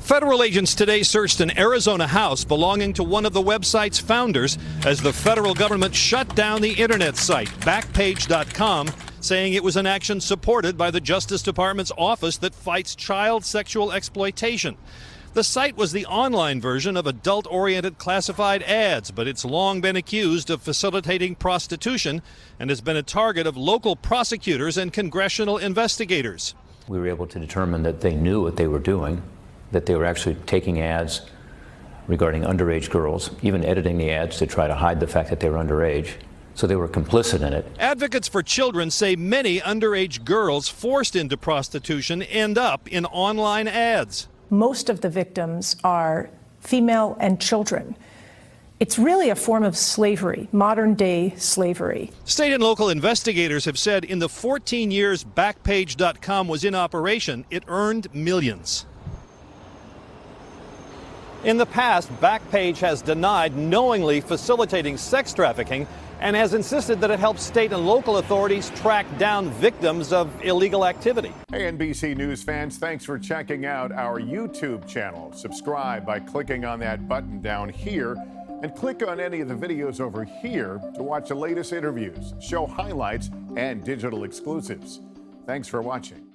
Federal agents today searched an Arizona house belonging to one of the website's founders as the federal government shut down the internet site, Backpage.com, saying it was an action supported by the Justice Department's office that fights child sexual exploitation. The site was the online version of adult-oriented classified ads, but it's long been accused of facilitating prostitution and has been a target of local prosecutors and congressional investigators. We were able to determine that they knew what they were doing, that they were actually taking ads regarding underage girls, even editing the ads to try to hide the fact that they were underage. So they were complicit in it. Advocates for children say many underage girls forced into prostitution end up in online ads. Most of the victims are female and children. It's really a form of slavery, modern-day slavery. State and local investigators have said in the 14 years Backpage.com was in operation, it earned millions. In the past, Backpage has denied knowingly facilitating sex trafficking and has insisted that it helps state and local authorities track down victims of illegal activity. Hey, NBC News fans, thanks for checking out our YouTube channel. Subscribe by clicking on that button down here and click on any of the videos over here to watch the latest interviews, show highlights, and digital exclusives. Thanks for watching.